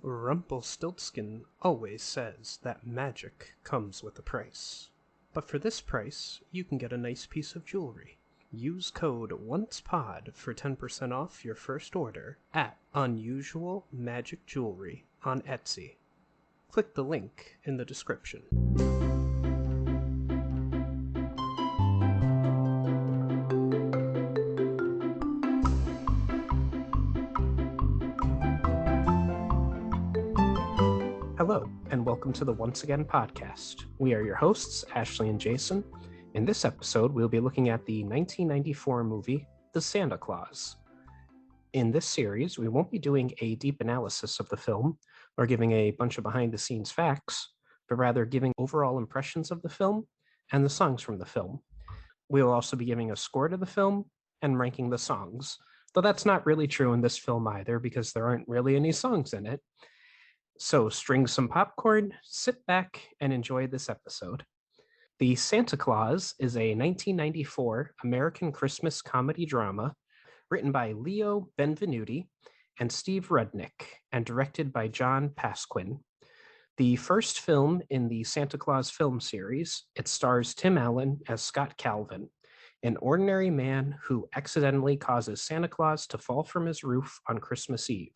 Rumpelstiltskin always says that magic comes with a price. But for this price, you can get a nice piece of jewelry. Use code ONCEPOD for 10% off your first order at Unusual Magic Jewelry on Etsy. Click the link in the description. Hello, and welcome to the Once Again podcast. We are your hosts, Ashley and Jason. In this episode, we'll be looking at the 1994 movie, The Santa Claus. In this series, we won't be doing a deep analysis of the film or giving a bunch of behind-the-scenes facts, but rather giving overall impressions of the film and the songs from the film. We will also be giving a score to the film and ranking the songs, though that's not really true in this film either because there aren't really any songs in it. So string some popcorn, sit back, and enjoy this episode. The Santa Claus is a 1994 American Christmas comedy drama written by Leo Benvenuti and Steve Rudnick and directed by John Pasquin. The first film in the Santa Claus film series, it stars Tim Allen as Scott Calvin, an ordinary man who accidentally causes Santa Claus to fall from his roof on Christmas Eve.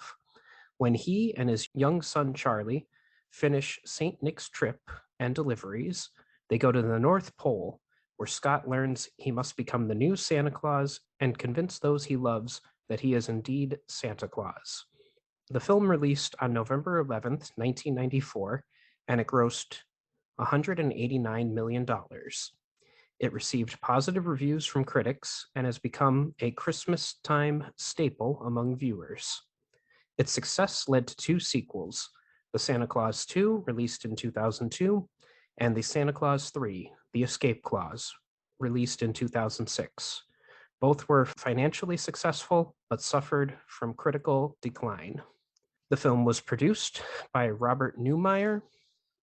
When he and his young son Charlie finish St. Nick's trip and deliveries, they go to the North Pole, where Scott learns he must become the new Santa Claus and convince those he loves that he is indeed Santa Claus. The film released on November 11th, 1994, and it grossed $189 million. It received positive reviews from critics and has become a Christmas time staple among viewers. Its success led to two sequels, The Santa Claus 2, released in 2002, and The Santa Claus 3, The Escape Clause, released in 2006. Both were financially successful, but suffered from critical decline. The film was produced by Robert Newmeyer,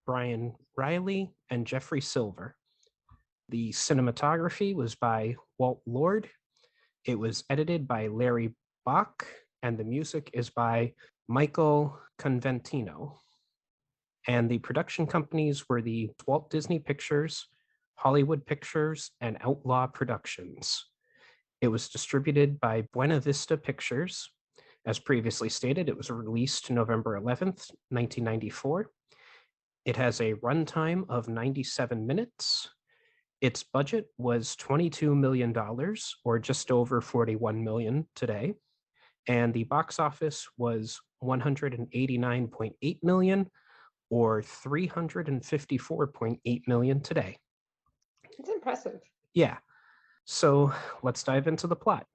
Brian Riley, and Jeffrey Silver. The cinematography was by Walt Lord. It was edited by Larry Bach, and the music is by Michael Conventino. And the production companies were the Walt Disney Pictures, Hollywood Pictures, and Outlaw Productions. It was distributed by Buena Vista Pictures. As previously stated, it was released November 11th, 1994. It has a runtime of 97 minutes. Its budget was $22 million, or just over $41 million today. And the box office was $189.8 million, or $354.8 million today. It's impressive. Yeah. So let's dive into the plot.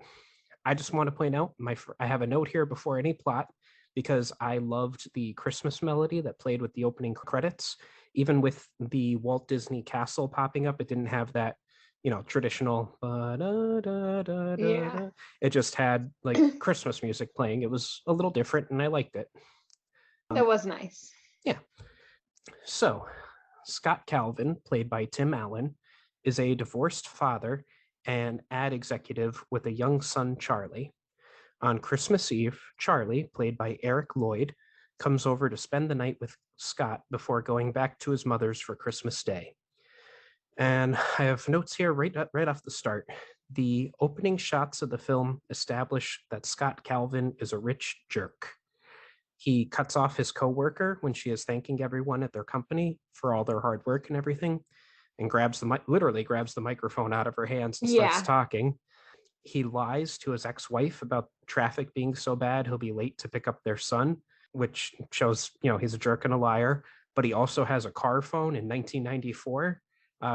I just want to point out, I have a note here before any plot, because I loved the Christmas melody that played with the opening credits. Even with the Walt Disney Castle popping up, it didn't have that, traditional. Yeah. It just had like Christmas music playing. It was a little different, and I liked it. That was nice. Yeah. So, Scott Calvin, played by Tim Allen, is a divorced father and ad executive with a young son, Charlie. On Christmas Eve, Charlie, played by Eric Lloyd, comes over to spend the night with Scott before going back to his mother's for Christmas Day. And I have notes here right off the start. The opening shots of the film establish that Scott Calvin is a rich jerk. He cuts off his coworker when she is thanking everyone at their company for all their hard work and everything, and literally grabs the microphone out of her hands and starts talking. He lies to his ex-wife about traffic being so bad he'll be late to pick up their son, which shows, he's a jerk and a liar. But he also has a car phone in 1994.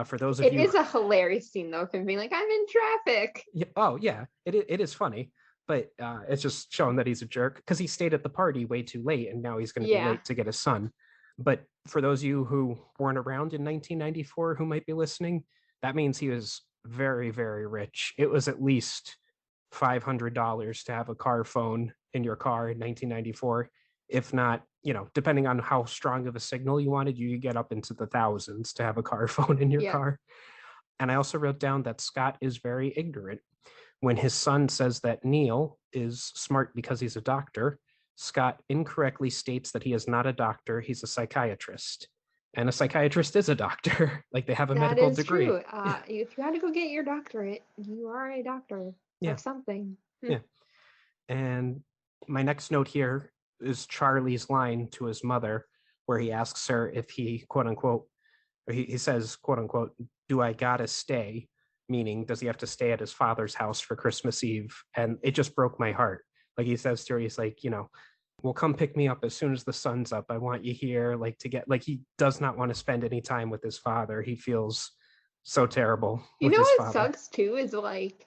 For those of you, it is a hilarious scene though, him being like, "I'm in traffic." Yeah, oh yeah, it is funny, but it's just showing that he's a jerk because he stayed at the party way too late, and now he's going to be late to get his son. But for those of you who weren't around in 1994 who might be listening, that means he was very, very rich. It was at least $500 to have a car phone in your car in 1994. If not, depending on how strong of a signal you wanted, you could get up into the thousands to have a car phone in your car. And I also wrote down that Scott is very ignorant. When his son says that Neil is smart because he's a doctor, Scott incorrectly states that he is not a doctor, he's a psychiatrist. And a psychiatrist is a doctor. Like, they have a That medical is degree. true. Yeah. If you had to go get your doctorate, you are a doctor Yeah. of something. Yeah. And my next note here is Charlie's line to his mother, where he asks her if he, quote unquote, or he says, quote unquote, do I gotta stay? Meaning, does he have to stay at his father's house for Christmas Eve? And it just broke my heart. Like, he says to her, he's like, well, come pick me up as soon as the sun's up. I want you here, like, to get, like, he does not want to spend any time with his father. He feels so terrible with his What father. sucks too is, like,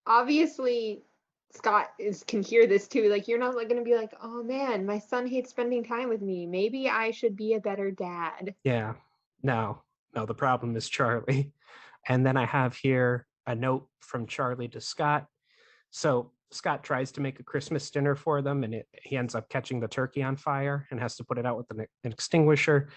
obviously Scott can hear this too. Like, you're not, like, gonna be like, oh man, my son hates spending time with me. Maybe I should be a better dad. Yeah. No, the problem is Charlie. And then I have here a note from Charlie to Scott. So Scott tries to make a Christmas dinner for them, and he ends up catching the turkey on fire and has to put it out with an extinguisher.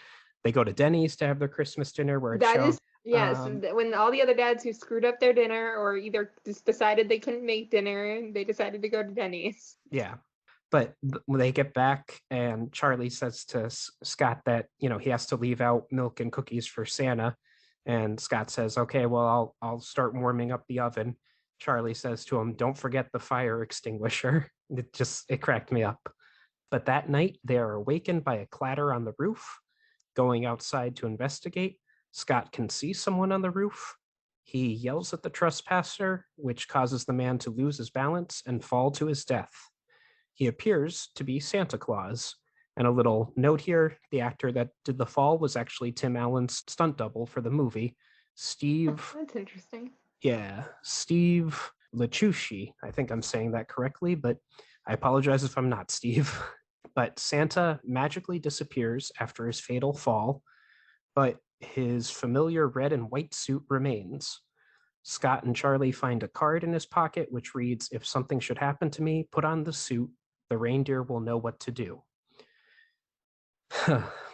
They go to Denny's to have their Christmas dinner, where it's That shown. is, yes, when all the other dads who screwed up their dinner or either just decided they couldn't make dinner, they decided to go to Denny's. Yeah. But when they get back, and Charlie says to Scott that, he has to leave out milk and cookies for Santa. And Scott says, okay, well, I'll start warming up the oven. Charlie says to him, don't forget the fire extinguisher. It cracked me up. But that night, they are awakened by a clatter on the roof. Going outside to investigate, Scott can see someone on the roof. He yells at the trespasser, which causes the man to lose his balance and fall to his death. He appears to be Santa Claus. And a little note here, the actor that did the fall was actually Tim Allen's stunt double for the movie, Steve. That's interesting. Yeah, Steve Lachushi. I think I'm saying that correctly, but I apologize if I'm not, Steve. But Santa magically disappears after his fatal fall, but his familiar red and white suit remains. Scott and Charlie find a card in his pocket which reads, if something should happen to me, put on the suit. The reindeer will know what to do.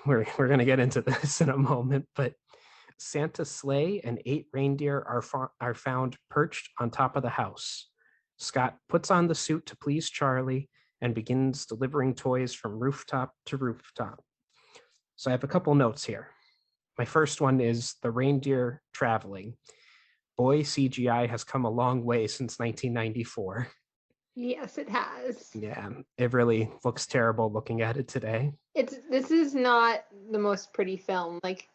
We're going to get into this in a moment, but Santa's sleigh and 8 reindeer are found perched on top of the house. Scott puts on the suit to please Charlie and begins delivering toys from rooftop to rooftop. So I have a couple notes here. My first one is the reindeer traveling. Boy, CGI has come a long way since 1994. Yes, it has. Yeah, it really looks terrible looking at it today. This is not the most pretty film. Like,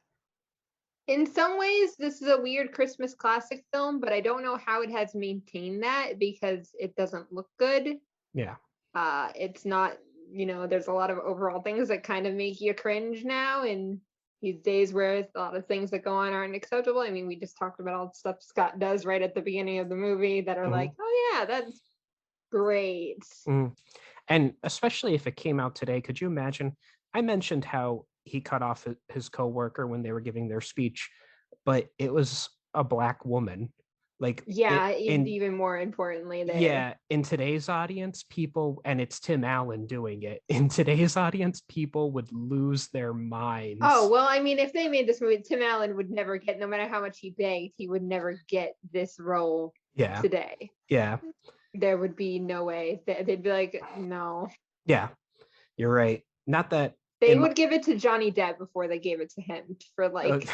in some ways, this is a weird Christmas classic film, but I don't know how it has maintained that because it doesn't look good. Yeah. It's not, there's a lot of overall things that kind of make you cringe now in these days where a lot of things that go on aren't acceptable. I mean, we just talked about all the stuff Scott does right at the beginning of the movie that are like, oh yeah, that's great. And especially if it came out today, could you imagine? I mentioned how he cut off his coworker when they were giving their speech, but it was a Black woman. Like, yeah, even more importantly there. Yeah, in today's audience, people, and it's Tim Allen doing it, in today's audience, people would lose their minds. Oh, well, I mean, if they made this movie, Tim Allen would never get, no matter how much he begged, he would never get this role today. Yeah. There would be no way. They'd be like, no. Yeah, you're right. Not that they would give it to Johnny Depp before they gave it to him for like,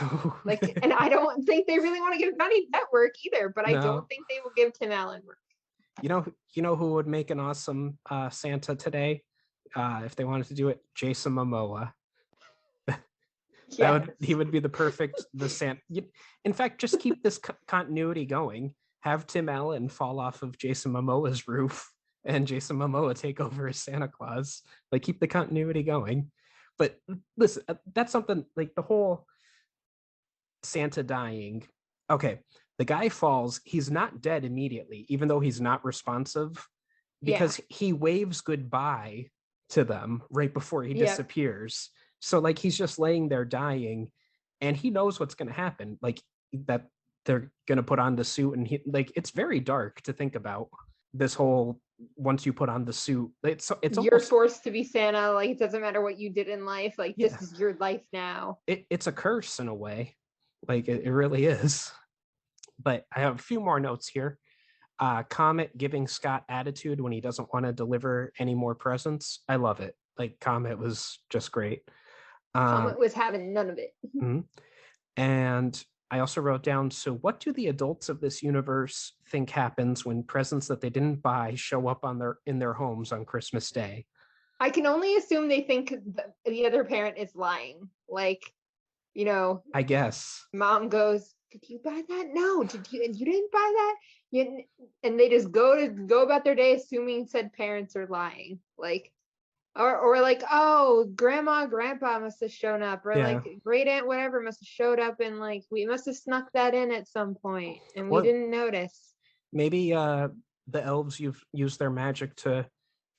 and I don't think they really want to give Johnny Depp work either, but I don't think they will give Tim Allen work. You know who would make an awesome Santa today, if they wanted to do it? Jason Momoa. He would be the perfect Santa. In fact, just keep this continuity going. Have Tim Allen fall off of Jason Momoa's roof and Jason Momoa take over as Santa Claus. Like, keep the continuity going. But listen, that's something like the whole Santa dying. Okay, the guy falls. He's not dead immediately, even though he's not responsive, because he waves goodbye to them right before he disappears. So, like, he's just laying there dying, and he knows what's going to happen. Like, that they're going to put on the suit, and it's very dark to think about this whole, once you put on the suit, it's you're forced to be Santa. Like, it doesn't matter what you did in life. Like, this is your life now. It's a curse in a way. Like, it really is. But I have a few more notes here. Comet giving Scott attitude when he doesn't want to deliver any more presents. I love it. Like Comet was just great. Comet was having none of it. Mhm. And I also wrote down, so what do the adults of this universe think happens when presents that they didn't buy show up in their homes on Christmas Day? I can only assume they think the other parent is lying. Like, I guess. mom goes, "Did you buy that? No, did you? And you didn't buy that?" And they just go about their day assuming said parents are lying. Like, or like, oh, grandma, grandpa must have shown up, or Yeah. like great aunt, whatever, must have showed up, and like we must have snuck that in at some point, and we Or didn't notice. maybe the elves used their magic to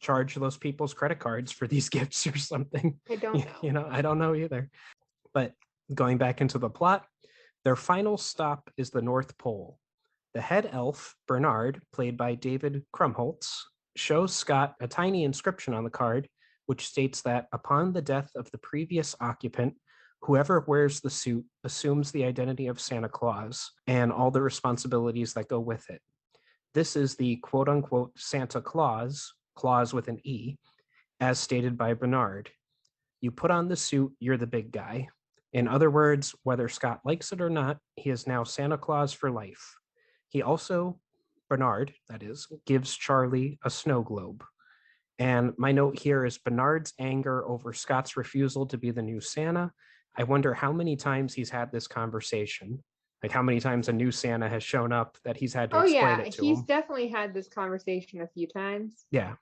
charge those people's credit cards for these gifts or something. I don't know. I don't know either. But going back into the plot, their final stop is the North Pole. The head elf, Bernard, played by David Krumholtz, shows Scott a tiny inscription on the card, which states that upon the death of the previous occupant, whoever wears the suit assumes the identity of Santa Claus and all the responsibilities that go with it. This is the quote unquote Santa Claus, clause with an E, as stated by Bernard. You put on the suit, you're the big guy. In other words, whether Scott likes it or not, he is now Santa Claus for life. He also, Bernard, that is, gives Charlie a snow globe. And my note here is Bernard's anger over Scott's refusal to be the new Santa. I wonder how many times he's had this conversation. Like how many times a new Santa has shown up that he's had to explain it to he's him. definitely had this conversation a few times. Yeah.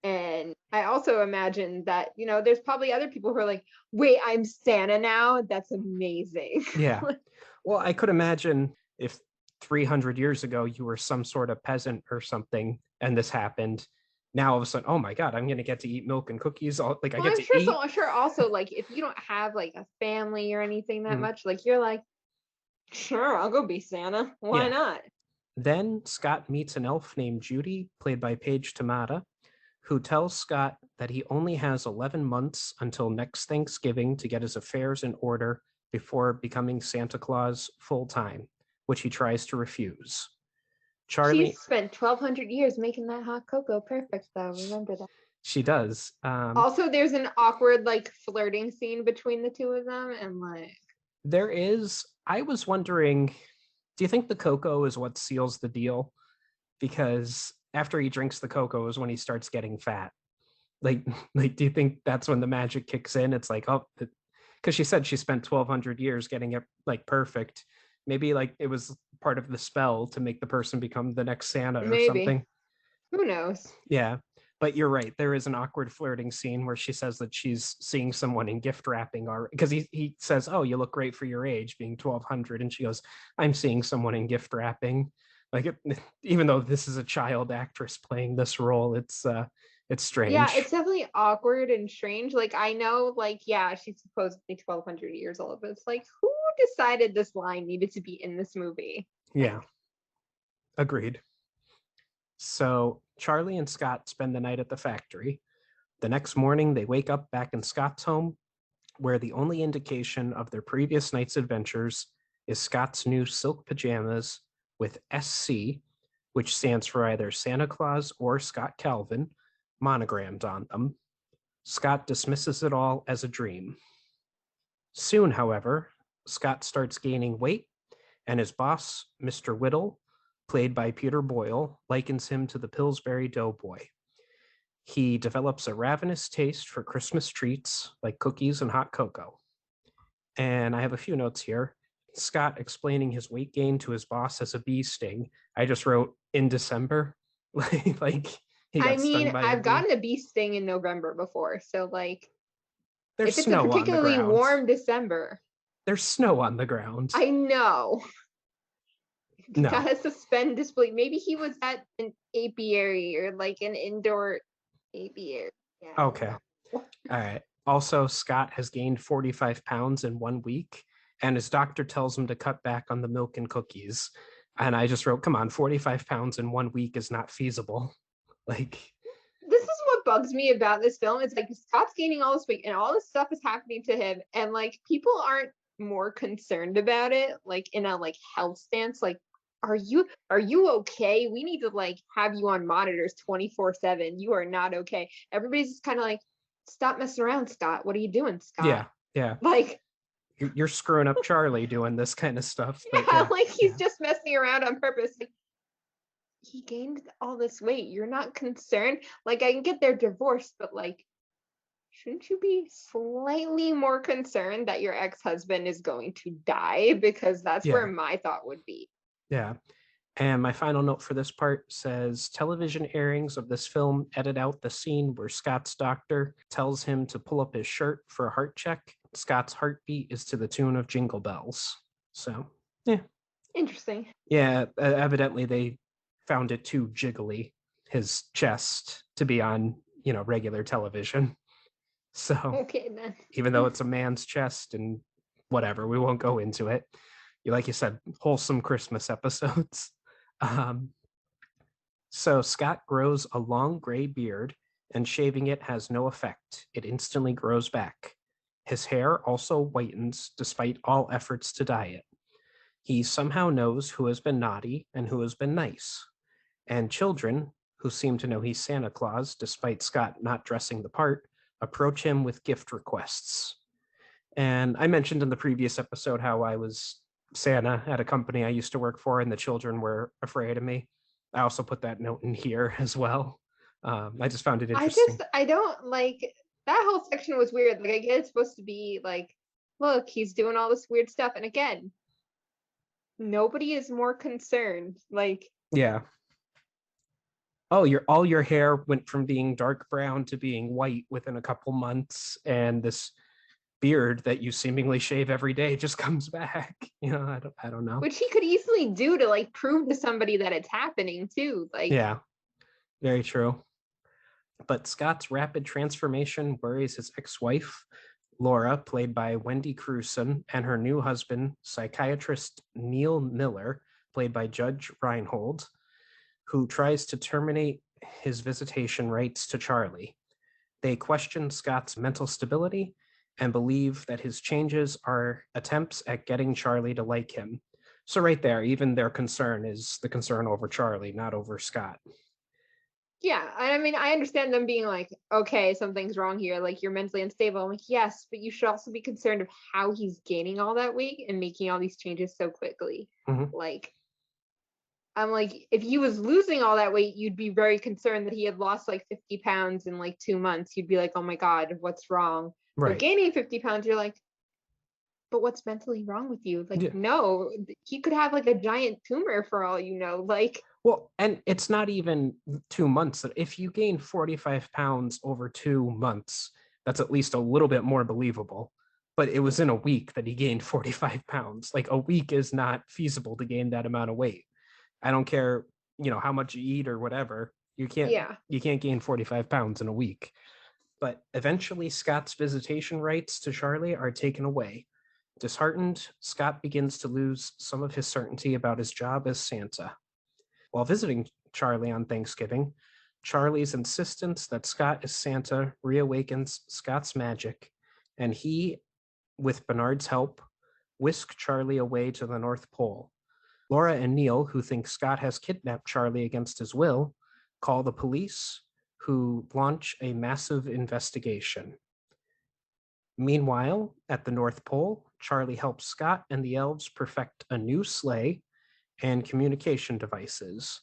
And I also imagine that, there's probably other people who are like, wait, I'm Santa now? That's amazing. Yeah. Well, I could imagine if 300 years ago you were some sort of peasant or something and this happened. Now all of a sudden, oh my God, I'm going to get to eat milk and cookies. I get to eat. I'm sure also, like, if you don't have like a family or anything that much, like you're like, sure, I'll go be Santa. Why not? Then Scott meets an elf named Judy, played by Paige Tamata, who tells Scott that he only has 11 months until next Thanksgiving to get his affairs in order before becoming Santa Claus full time, which he tries to refuse. Charlie. She spent 1,200 years making that hot cocoa perfect, though. Remember that. She does. Also, there's an awkward, like, flirting scene between the two of them, and like. There is. I was wondering, do you think the cocoa is what seals the deal? Because after he drinks the cocoa is when he starts getting fat. Like, do you think that's when the magic kicks in? It's like, oh, because she said she spent 1,200 years getting it like perfect. Maybe like it was part of the spell to make the person become the next Santa or something. Who knows? Yeah. But you're right. There is an awkward flirting scene where she says that she's seeing someone in gift wrapping, or because he says, "Oh, you look great for your age, being 1,200," and she goes, "I'm seeing someone in gift wrapping." Like, even though this is a child actress playing this role, it's strange. Yeah, it's definitely awkward and strange. Like, I know, like, yeah, she's supposedly 1,200 years old, but it's like, who decided this line needed to be in this movie? Yeah, agreed. So Charlie and Scott spend the night at the factory. The next morning, they wake up back in Scott's home, where the only indication of their previous night's adventures is Scott's new silk pajamas with SC, which stands for either Santa Claus or Scott Calvin, monogrammed on them. Scott dismisses it all as a dream. Soon, however, Scott starts gaining weight, and his boss, Mr. Whittle, played by Peter Boyle, likens him to the Pillsbury Doughboy. He develops a ravenous taste for Christmas treats like cookies and hot cocoa. And I have a few notes here. Scott explaining his weight gain to his boss as a bee sting. I just wrote in December. like he got stung by I've gotten a bee sting in November before, so like there's if it's a particularly warm December. There's snow on the ground. I know. No. Gotta suspend disbelief. Maybe he was at an apiary or like an indoor apiary. Yeah, okay. All right. Also, Scott has gained 45 pounds in 1 week, and his doctor tells him to cut back on the milk and cookies. And I just wrote, come on, 45 pounds in 1 week is not feasible. Like, this is what bugs me about this film. It's like Scott's gaining all this weight and all this stuff is happening to him, and like people aren't more concerned about it, like in a like health stance. Like, are you okay? We need to like have you on monitors 24/7. You are not okay. Everybody's just kind of like, stop messing around, Scott. What are you doing, Scott? Yeah, yeah. Like, You're screwing up Charlie doing this kind of stuff. But yeah, yeah, like he's yeah, just messing around on purpose. Like, he gained all this weight. You're not concerned. Like, I can get they're divorced, but like, shouldn't you be slightly more concerned that your ex-husband is going to die? Because that's where yeah, my thought would be. yeah. And my final note for this part says television airings of this film edit out the scene where Scott's doctor tells him to pull up his shirt for a heart check. Scott's heartbeat is to the tune of Jingle Bells. So, yeah. Interesting. Yeah, evidently they found it too jiggly, his chest, to be on, regular television. So, Okay then. even though it's a man's chest and whatever, we won't go into it. Like you said, wholesome Christmas episodes. Um, so Scott grows a long gray beard, and shaving it has no effect. It instantly grows back. His hair also whitens despite all efforts to dye it. He somehow knows who has been naughty and who has been nice. And children, who seem to know he's Santa Claus despite Scott not dressing the part, approach him with gift requests. And I mentioned in the previous episode how I was Santa at a company I used to work for, and the children were afraid of me. I also put that note in here as well. I just found it interesting. I don't like that whole section was weird. Like, I get it's supposed to be like, look, he's doing all this weird stuff. And again, nobody is more concerned. Like, Yeah. Oh, all your hair went from being dark brown to being white within a couple months, and this beard that you seemingly shave every day just comes back. I don't know. which he could easily do to like prove to somebody that it's happening too. Like, Yeah, very true. But Scott's rapid transformation worries his ex-wife, Laura, played by Wendy Crewson, and her new husband, psychiatrist Neil Miller, played by Judge Reinhold, who tries to terminate his visitation rights to Charlie. They question Scott's mental stability and believe that his changes are attempts at getting Charlie to like him. So right there, even their concern is the concern over Charlie, not over Scott. yeah, I mean, I understand them being like, okay, something's wrong here. Like, you're mentally unstable. I'm like, yes, but you should also be concerned of how he's gaining all that weight and making all these changes so quickly. Mhm. Like, I'm like, if he was losing all that weight, you'd be very concerned that he had lost like 50 pounds in like 2 months. You'd be like, oh my God, what's wrong? But Right. gaining 50 pounds, you're like, but what's mentally wrong with you? Like, Yeah. no, he could have like a giant tumor for all you know. Like, Well, and it's not even 2 months. If you gain 45 pounds over 2 months, that's at least a little bit more believable. But it was in a week that he gained 45 pounds. Like, a week is not feasible to gain that amount of weight. I don't care, how much you eat or whatever. yeah. You can't gain 45 pounds in a week. But eventually Scott's visitation rights to Charlie are taken away. Disheartened, Scott begins to lose some of his certainty about his job as Santa. While visiting Charlie on Thanksgiving, Charlie's insistence that Scott is Santa reawakens Scott's magic, and he, with Bernard's help, whisk Charlie away to the North Pole. Laura and Neil, who think Scott has kidnapped Charlie against his will, call the police, who launch a massive investigation. Meanwhile, at the North Pole, Charlie helps Scott and the elves perfect a new sleigh and communication devices.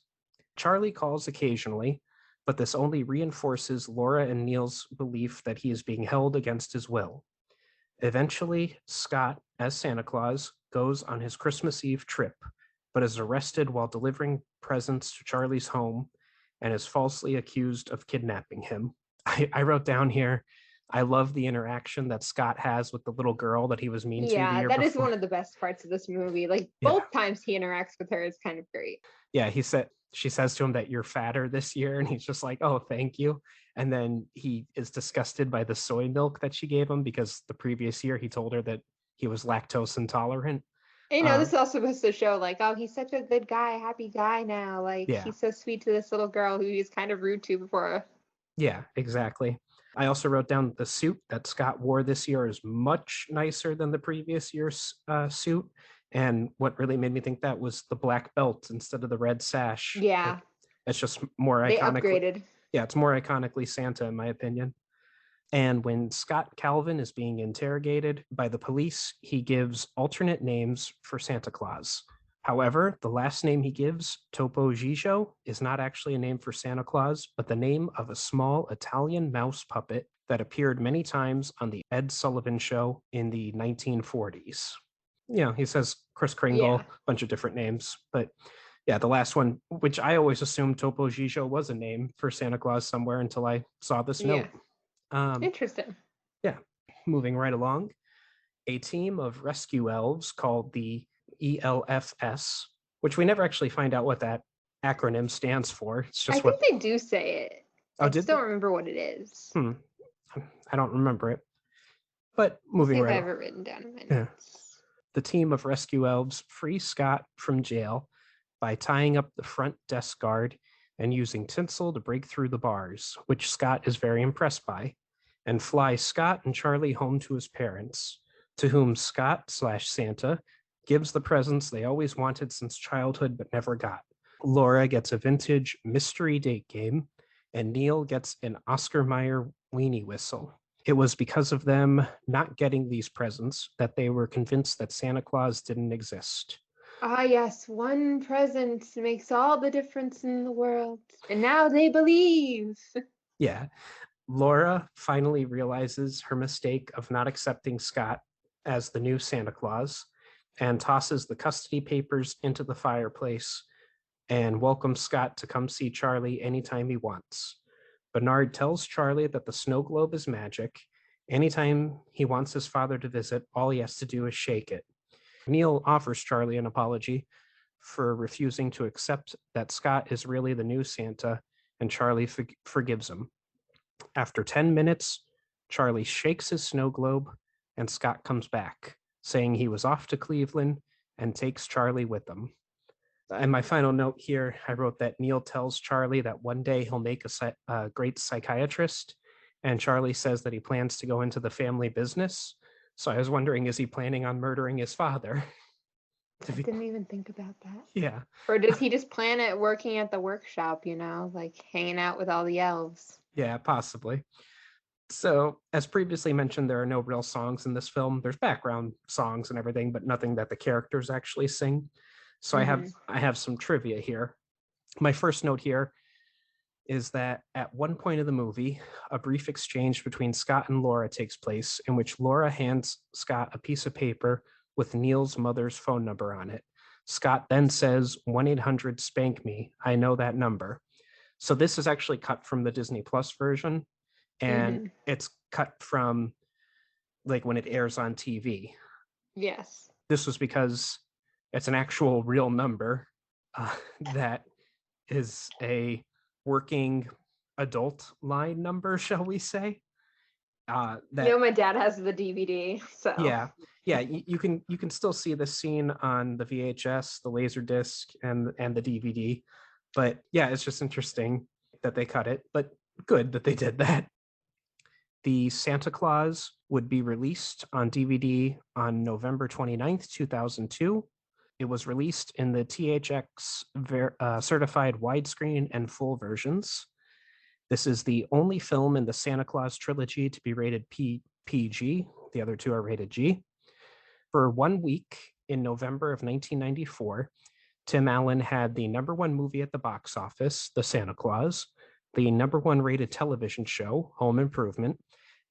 Charlie calls occasionally, but this only reinforces Laura and Neil's belief that he is being held against his will. Eventually, Scott, as Santa Claus, goes on his Christmas Eve trip, but is arrested while delivering presents to Charlie's home and is falsely accused of kidnapping him. I wrote down here, I love the interaction that Scott has with the little girl that he was mean to the Yeah, year that is before. one of the best parts of this movie. Like, Yeah. both times he interacts with her is kind of great. Yeah, she says to him that you're fatter this year, and he's just like, oh, thank you. And then he is disgusted by the soy milk that she gave him because the previous year he told her that he was lactose intolerant. This is also supposed to show like, oh, he's such a good guy, happy guy now. Like, Yeah. he's so sweet to this little girl who he's kind of rude to before. Yeah, exactly. I also wrote down the suit that Scott wore this year is much nicer than the previous year's suit. And what really made me think that was the black belt instead of the red sash. Yeah, It's just more they iconically. upgraded. Yeah, it's more iconically Santa, in my opinion. And when Scott Calvin is being interrogated by the police, he gives alternate names for Santa Claus. However, the last name he gives, Topo Gigio, is not actually a name for Santa Claus, but the name of a small Italian mouse puppet that appeared many times on the Ed Sullivan Show in the 1940s. He says Kris Kringle, Yeah. a bunch of different names, but yeah, the last one, which I always assumed Topo Gigio was a name for Santa Claus somewhere until I saw this Yeah. note. Interesting. Yeah, moving right along. A team of rescue elves called the ELFS, which we never actually find out what that acronym stands for. It's I just think what. they do say it. Oh, I did just they? don't remember what it is. I don't remember it. But See moving if I right have on. it written down in my Yeah. notes. The team of rescue elves free Scott from jail by tying up the front desk guard and using tinsel to break through the bars, which Scott is very impressed by, and fly Scott and Charlie home to his parents, to whom Scott/Santa gives the presents they always wanted since childhood but never got. Laura gets a vintage mystery date game, and Neil gets an Oscar Mayer weenie whistle. It was because of them not getting these presents that they were convinced that Santa Claus didn't exist. Ah, yes, one present makes all the difference in the world. And now they believe. Yeah. Laura finally realizes her mistake of not accepting Scott as the new Santa Claus and tosses the custody papers into the fireplace and welcomes Scott to come see Charlie anytime he wants. Bernard tells Charlie that the snow globe is magic. Anytime he wants his father to visit, all he has to do is shake it. Neil offers Charlie an apology for refusing to accept that Scott is really the new Santa, and Charlie forgives him. After 10 minutes, Charlie shakes his snow globe, and Scott comes back, saying he was off to Cleveland and takes Charlie with him. And my final note here, I wrote that Neil tells Charlie that one day he'll make a great psychiatrist, and Charlie says that he plans to go into the family business. So I was wondering, is he planning on murdering his father? I didn't even think about that. Yeah. Or does he just plan it working at the workshop, like hanging out with all the elves? Yeah, possibly. So, as previously mentioned, there are no real songs in this film. There's background songs and everything, but nothing that the characters actually sing. So I have some trivia here. My first note here is that at one point of the movie, a brief exchange between Scott and Laura takes place in which Laura hands Scott a piece of paper with Neil's mother's phone number on it. Scott then says 1-800-SPANK ME. I know that number. So this is actually cut from the Disney Plus version, and it's cut from like when it airs on TV. Yes. This was because it's an actual real number that is a working adult line number, shall we say? That My dad has the DVD, so yeah, you can still see the scene on the VHS, the laser disc, and the DVD. But yeah, it's just interesting that they cut it, but good that they did that. The Santa Claus would be released on DVD on November 29th, 2002. It was released in the THX certified widescreen and full versions. This is the only film in the Santa Claus trilogy to be rated PG. The other two are rated G. For 1 week in November of 1994, Tim Allen had the number one movie at the box office, The Santa Claus, the number one rated television show, Home Improvement,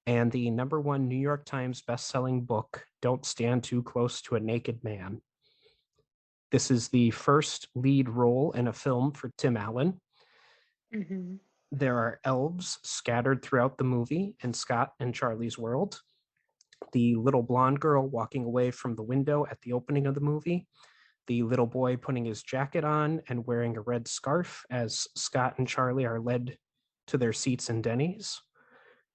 and the number one New York Times best-selling book, Don't Stand Too Close to a Naked Man. This is the first lead role in a film for Tim Allen. There are elves scattered throughout the movie in Scott and Charlie's world. The little blonde girl walking away from the window at the opening of the movie. The little boy putting his jacket on and wearing a red scarf as Scott and Charlie are led to their seats in Denny's.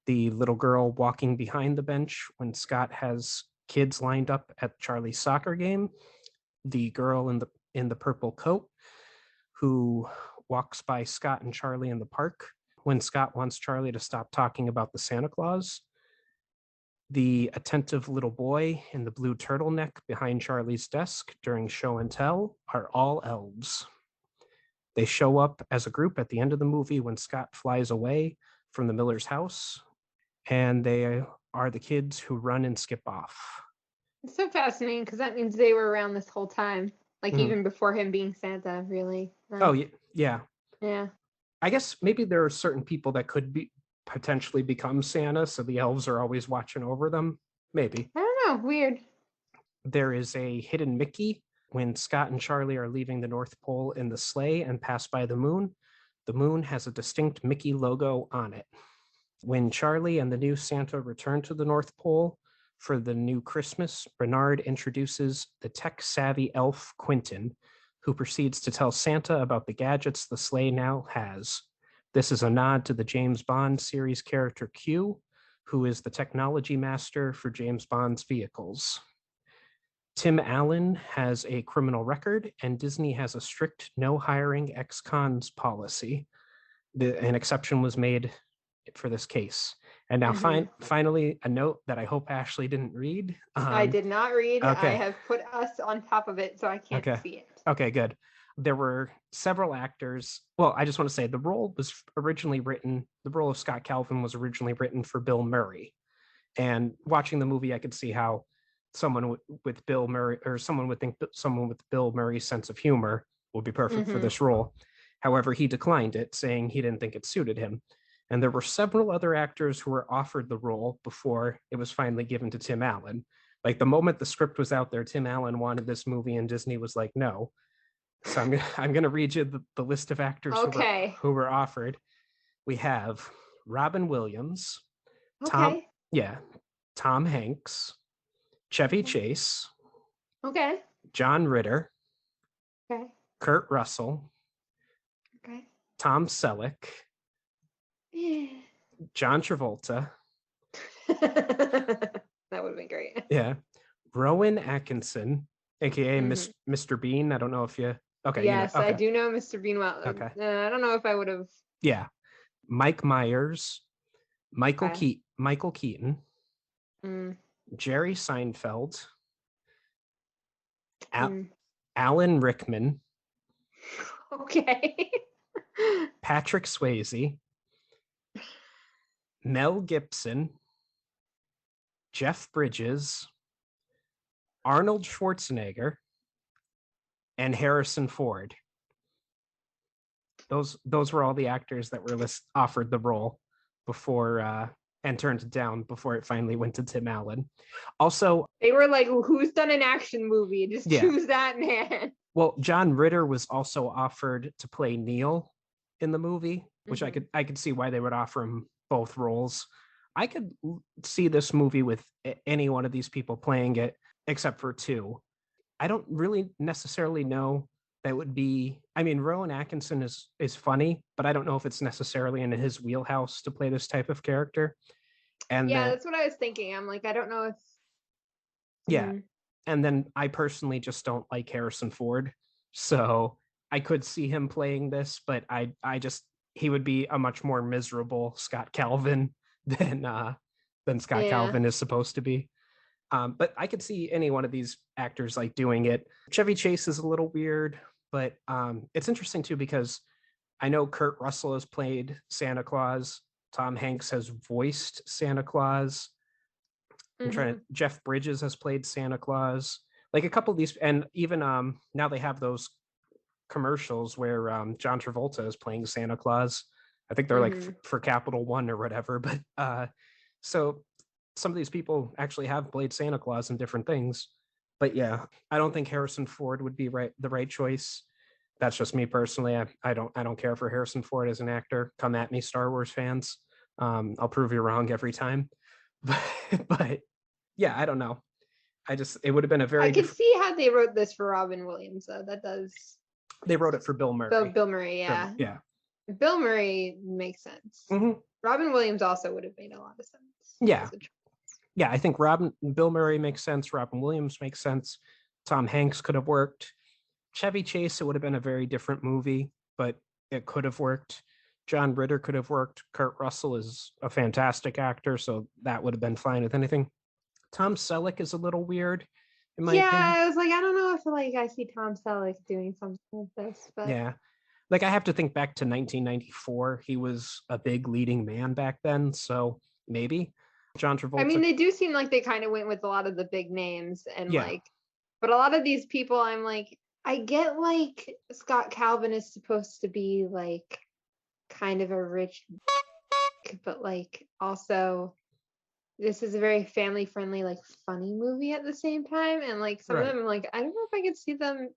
The little girl walking behind the bench when Scott has kids lined up at Charlie's soccer game. The girl in the purple coat who walks by Scott and Charlie in the park when Scott wants Charlie to stop talking about the Santa Claus. The attentive little boy in the blue turtleneck behind Charlie's desk during show and tell are all elves. They show up as a group at the end of the movie when Scott flies away from the Miller's house, and they are the kids who run and skip off. It's so fascinating because that means they were around this whole time, like Mhm. even before him being Santa, really. Oh, yeah. Yeah. I guess maybe there are certain people that could be potentially become Santa, so the elves are always watching over them. Maybe. I don't know. Weird. There is a hidden Mickey when Scott and Charlie are leaving the North Pole in the sleigh and pass by the moon. The moon has a distinct Mickey logo on it. When Charlie and the new Santa return to the North Pole for the new Christmas, Bernard introduces the tech-savvy elf Quentin, who proceeds to tell Santa about the gadgets the sleigh now has. This is a nod to the James Bond series character Q, who is the technology master for James Bond's vehicles. Tim Allen has a criminal record, and Disney has a strict no hiring ex-cons policy. An exception was made for this case. And now finally, a note that I hope Ashley didn't read. I did not read. Okay. I have put us on top of it, so I can't see it. Okay, good. There were several actors. Well, I just want to say the role of Scott Calvin was originally written for Bill Murray. And watching the movie, I could see how someone with Bill Murray, or someone would think that someone with Bill Murray's sense of humor would be perfect for this role. However, he declined it, saying he didn't think it suited him. And there were several other actors who were offered the role before it was finally given to Tim Allen. Like the moment the script was out there, Tim Allen wanted this movie and Disney was like, no. So I'm gonna read you the list of actors who were offered. We have Robin Williams, Tom Hanks, Chevy Chase, John Ritter, Kurt Russell, Tom Selleck, John Travolta. That would have been great. Yeah. Rowan Atkinson, aka Mr. Bean. I don't know if you. Okay. Yes, I do know Mr. Bean well. Okay. I don't know if I would have. Yeah. Mike Myers, Michael Keaton, Jerry Seinfeld, Alan Rickman. Okay. Patrick Swayze, Mel Gibson, Jeff Bridges, Arnold Schwarzenegger, and Harrison Ford. Those were all the actors that were offered the role before and turned it down before it finally went to Tim Allen. Also, they were like, who's done an action movie? Just choose that man. Well, John Ritter was also offered to play Neil in the movie, which I could see why they would offer him both roles. I could see this movie with any one of these people playing it, except for two. I don't really necessarily know that would be. I mean, Rowan Atkinson is funny, but I don't know if it's necessarily in his wheelhouse to play this type of character. And that's what I was thinking. I'm like, I don't know if. Yeah. And then I personally just don't like Harrison Ford. So I could see him playing this, but he would be a much more miserable Scott Calvin than Scott Calvin is supposed to be. But I could see any one of these actors like doing it. Chevy Chase is a little weird, but it's interesting too, because I know Kurt Russell has played Santa Claus. Tom Hanks has voiced Santa Claus. Jeff Bridges has played Santa Claus. Like a couple of these, and even now they have those commercials where John Travolta is playing Santa Claus. I think they're like for Capital One or whatever. But so some of these people actually have played Santa Claus in different things. But yeah, I don't think Harrison Ford would be the right choice. That's just me personally. I don't care for Harrison Ford as an actor. Come at me, Star Wars fans. I'll prove you wrong every time. But yeah, I don't know. It would have been a very. I can see how they wrote this for Robin Williams, though. That does. They wrote it for Bill Murray. Bill Murray, yeah. Yeah. Bill Murray makes sense. Robin Williams also would have made a lot of sense. Yeah. Yeah, I think Bill Murray makes sense. Robin Williams makes sense. Tom Hanks could have worked. Chevy Chase, it would have been a very different movie, but it could have worked. John Ritter could have worked. Kurt Russell is a fantastic actor, so that would have been fine with anything. Tom Selleck is a little weird, in my Yeah, opinion. I was like, I don't know if like I see Tom Selleck doing something like this, but Yeah. Like I have to think back to 1994. He was a big leading man back then, so maybe John I mean, Travolta. they do seem like they kind of went with a lot of the big names and Yeah, like, but a lot of these people, I'm like, I get like Scott Calvin is supposed to be like kind of a rich, but like also this is a very family friendly, like funny movie at the same time. And like some of right. them, I'm like, I don't know if I could see them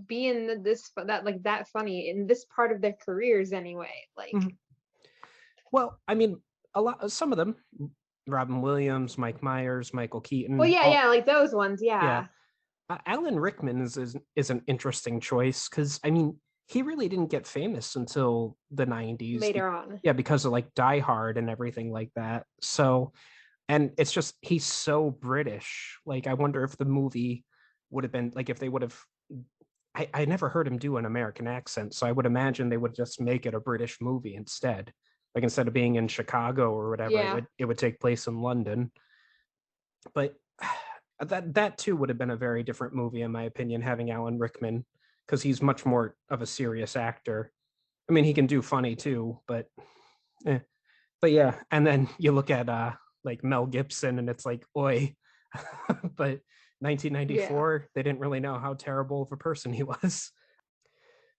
being this that like that funny in this part of their careers anyway. Like, Mhm. Well, I mean, a lot. Some of them, Robin Williams, Mike Myers, Michael well, Keaton. yeah, All yeah, like those ones, yeah. yeah. Alan Rickman is an interesting choice because I mean he really didn't get famous until the 90s. Later on. Yeah, because of like Die Hard and everything like that. So, and it's just he's so British. Like I wonder if the movie would have been like if they would have. I never heard him do an American accent, so I would imagine they would just make it a British movie instead. Like instead of being in Chicago or whatever, Yeah. it would take place in London. But that too would have been a very different movie in my opinion, having Alan Rickman, because he's much more of a serious actor. I mean, he can do funny too, eh. but yeah. And then you look at like Mel Gibson, and it's like, oi. But Yeah. 1994, they didn't really know how terrible of a person he was.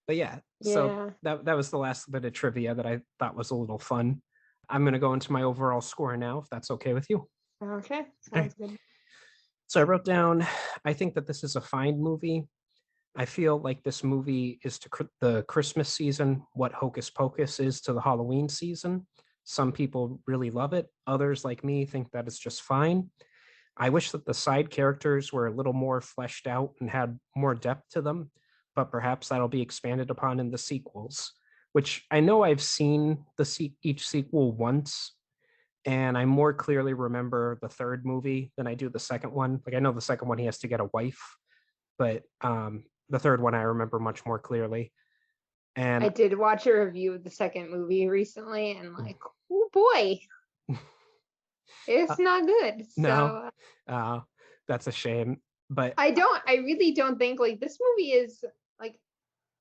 But yeah, so Yeah. that was the last bit of trivia that I thought was a little fun. I'm gonna go into my overall score now, if that's okay with you. Okay. All right. Sounds good. So I wrote down, I think that this is a fine movie. I feel like this movie is to the Christmas season what Hocus Pocus is to the Halloween season. Some people really love it. Others, like me, think that it's just fine. I wish that the side characters were a little more fleshed out and had more depth to them, but perhaps that'll be expanded upon in the sequels, which I know I've seen each sequel once, and I more clearly remember the third movie than I do the second one. Like I know the second one he has to get a wife, but the third one I remember much more clearly. I And did watch a review of the second movie recently and like, oh boy, uh, it's not good. no, So uh, that's a shame. But I really don't think like this movie is like,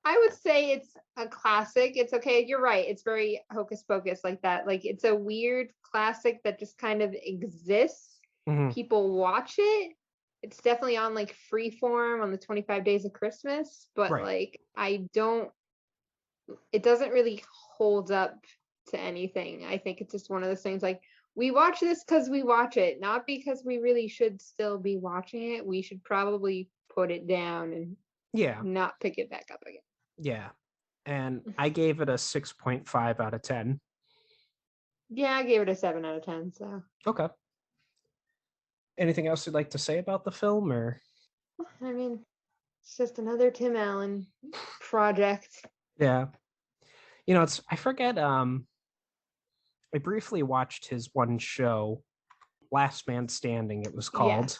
I would say it's a classic. It's okay. You're right. It's very hocus pocus like that. Like it's a weird classic that just kind of exists. mhm, People watch it. It's definitely on like Freeform on the 25 Days of Christmas, but right, like I don't, it doesn't really hold up to anything. I think it's just one of those things like we watch this because we watch it, not because we really should still be watching it. We should probably put it down and yeah, not pick it back up again. yeah. And I gave it a 6.5 out of 10. Yeah, I gave it a 7 out of 10. So, Okay. Anything else you'd like to say about the film, or I mean, it's just another Tim Allen project. yeah, it's I forget. I briefly watched his one show, Last Man Standing, it was called, Yes.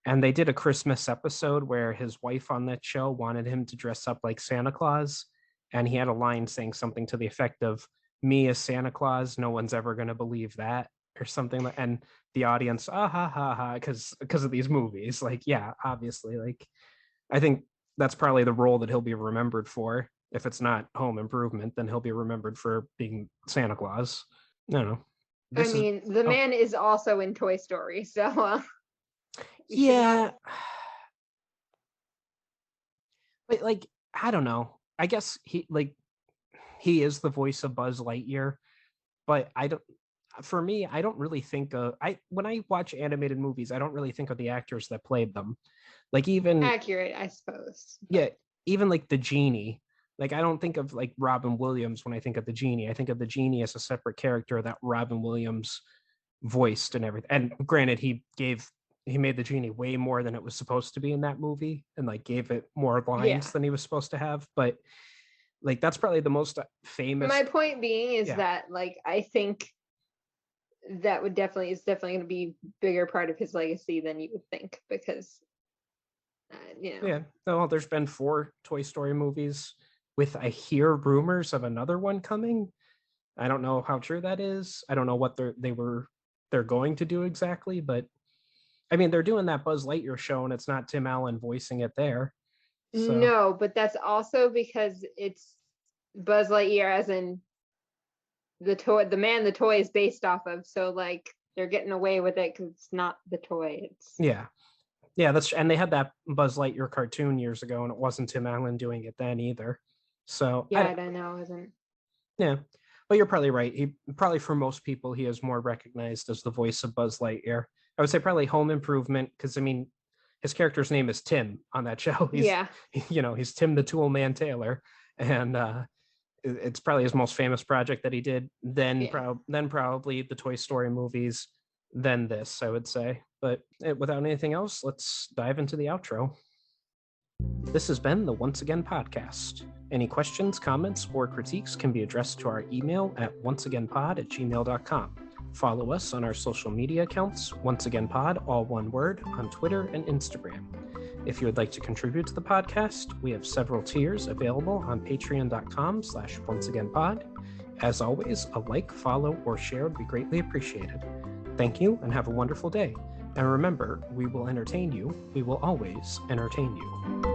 and they did a Christmas episode where his wife on that show wanted him to dress up like Santa Claus, and he had a line saying something to the effect of "Me as Santa Claus, no one's ever going to believe that," or something like. And the audience, ah ha ha ha, because of these movies. Like, yeah, obviously, like I think that's probably the role that he'll be remembered for. If it's not Home Improvement, then he'll be remembered for being Santa Claus. I don't know. I This is mean, the oh man is also in Toy Story, so you should not. yeah, but like I don't know. I guess he is the voice of Buzz Lightyear, but I don't. For me, I don't really think of I when I watch animated movies, I don't really think of the actors that played them. Like even Accurate, I suppose. yeah, But even like the genie. Like I don't think of like Robin Williams when I think of the genie. I think of the genie as a separate character that Robin Williams voiced and everything. And granted, he made the genie way more than it was supposed to be in that movie, and like gave it more lines yeah. than he was supposed to have. But like that's probably the most famous. My point being is Yeah, that like I think that would definitely is definitely going to be bigger part of his legacy than you would think because you know. yeah. Well, there's been 4 Toy Story movies. With I hear rumors of another one coming. I don't know how true that is. I don't know what they're going to do exactly, but I mean, they're doing that Buzz Lightyear show, and it's not Tim Allen voicing it there. So No, but that's also because it's Buzz Lightyear, as in the man the toy is based off of. So like they're getting away with it because it's not the toy. It's yeah, and they had that Buzz Lightyear cartoon years ago, and it wasn't Tim Allen doing it then either. So yeah, I don't know, isn't yeah, but you're probably right. He probably, for most people, he is more recognized as the voice of Buzz Lightyear. I would say probably Home Improvement, because I mean, his character's name is Tim on that show. He's yeah. he's Tim the Tool Man Taylor, and it's probably his most famous project that he did. Then probably the Toy Story movies, then this, I would say. But without anything else, let's dive into the outro. This has been the Once Again podcast. Any questions, comments, or critiques can be addressed to our email at onceagainpod@gmail.com. Follow us on our social media accounts, Once Again Pod, all one word, on Twitter and Instagram. If you would like to contribute to the podcast, we have several tiers available on patreon.com/onceagainpod. As always, a like, follow, or share would be greatly appreciated. Thank you and have a wonderful day. And remember, we will entertain you. We will always entertain you.